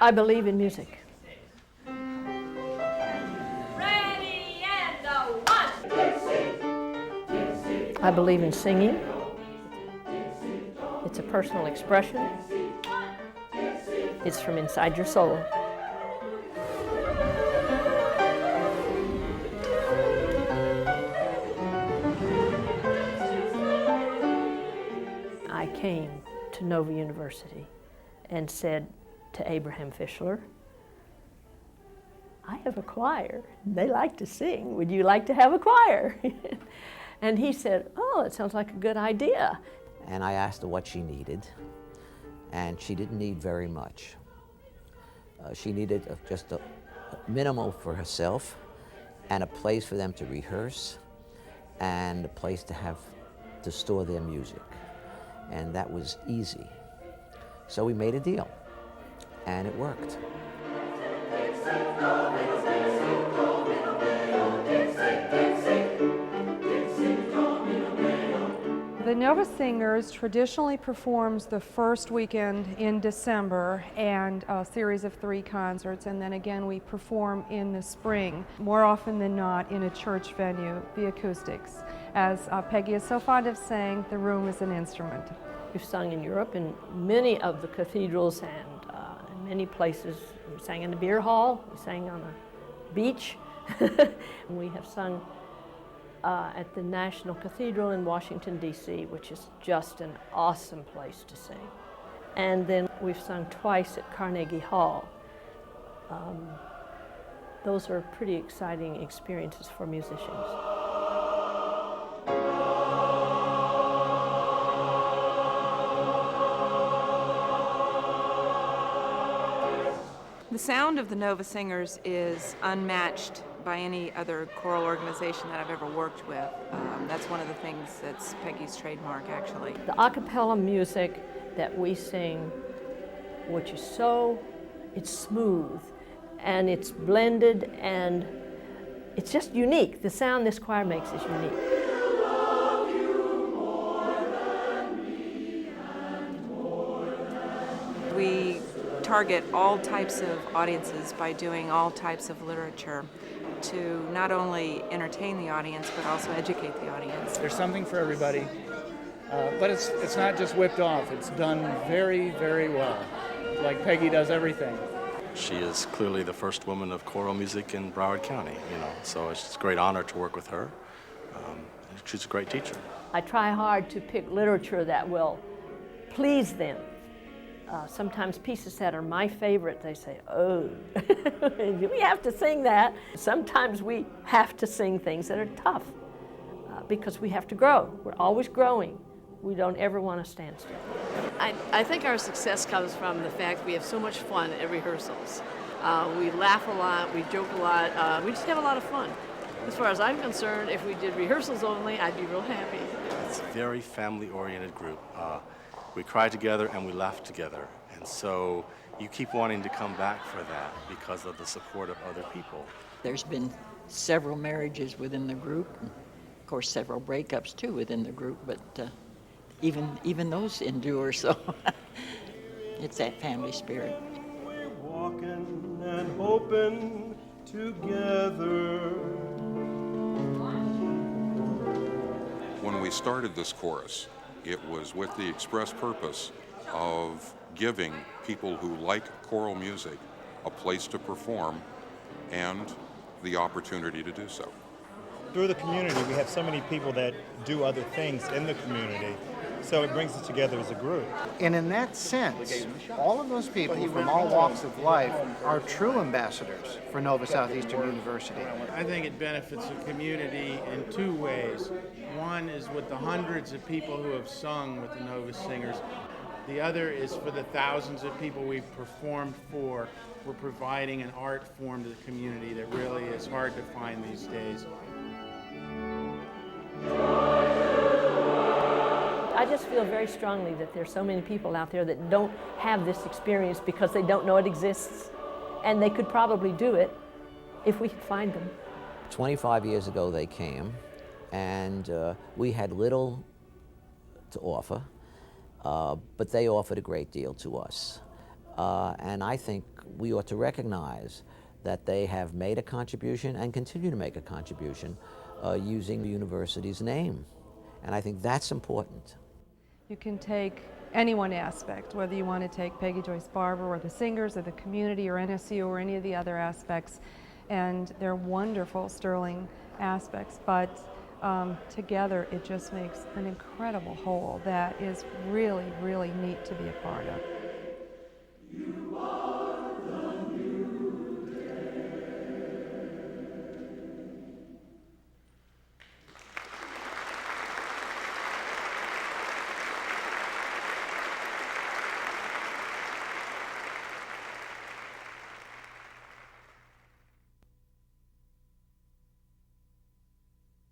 I believe in music. Ready and one. I believe in singing. It's a personal expression. It's from inside your soul. I came to Nova University and said to Abraham Fischler, I have a choir. They like to sing. Would you like to have a choir? And he said, oh, it sounds like a good idea. And I asked her what she needed, and she didn't need very much. She needed just a minimal for herself, and a place for them to rehearse, and a place to store their music. And that was easy. So we made a deal, and it worked. The Nova Singers traditionally performs the first weekend in December and a series of 3 concerts, and then again we perform in the spring, more often than not in a church venue, the acoustics. As Peggy is so fond of saying, the room is an instrument. We've sung in Europe in many of the cathedrals and in many places. We sang in the beer hall, we sang on a beach. We have sung at the National Cathedral in Washington, D.C., which is just an awesome place to sing. And then we've sung twice at Carnegie Hall. Those are pretty exciting experiences for musicians. The sound of the Nova Singers is unmatched by any other choral organization that I've ever worked with. That's one of the things that's Peggy's trademark, actually. The a cappella music that we sing, which is it's smooth, and it's blended, and it's just unique. The sound this choir makes is unique. We target all types of audiences by doing all types of literature to not only entertain the audience but also educate the audience. There's something for everybody, but it's not just whipped off. It's done very, very well, like Peggy does everything. She is clearly the first woman of choral music in Broward County, so it's a great honor to work with her. She's a great teacher. I try hard to pick literature that will please them. Sometimes pieces that are my favorite, they say, oh, we have to sing that. Sometimes we have to sing things that are tough because we have to grow. We're always growing. We don't ever want to stand still. I think our success comes from the fact we have so much fun at rehearsals. We laugh a lot, we joke a lot, we just have a lot of fun. As far as I'm concerned, if we did rehearsals only, I'd be real happy. It's a very family-oriented group. We cry together and we laugh together. And so you keep wanting to come back for that because of the support of other people. There's been several marriages within the group, and of course several breakups too within the group, but even those endure, so it's that family spirit. We're walking and hoping together. When we started this chorus, it was with the express purpose of giving people who like choral music a place to perform and the opportunity to do so. Through the community, we have so many people that do other things in the community, so it brings us together as a group. And in that sense, all of those people from all walks of life are true ambassadors for Nova Southeastern University. I think it benefits the community in 2 ways. One is with the hundreds of people who have sung with the Nova Singers. The other is for the thousands of people we've performed for. We're providing an art form to the community that really is hard to find these days. I just feel very strongly that there's so many people out there that don't have this experience because they don't know it exists. And they could probably do it if we could find them. 25 years ago they came, and we had little to offer, but they offered a great deal to us. And I think we ought to recognize that they have made a contribution and continue to make a contribution using the university's name. And I think that's important. You can take any one aspect, whether you want to take Peggy Joyce Barber or the singers or the community or NSU or any of the other aspects, and they're wonderful, sterling aspects, but together it just makes an incredible whole that is really, really neat to be a part of.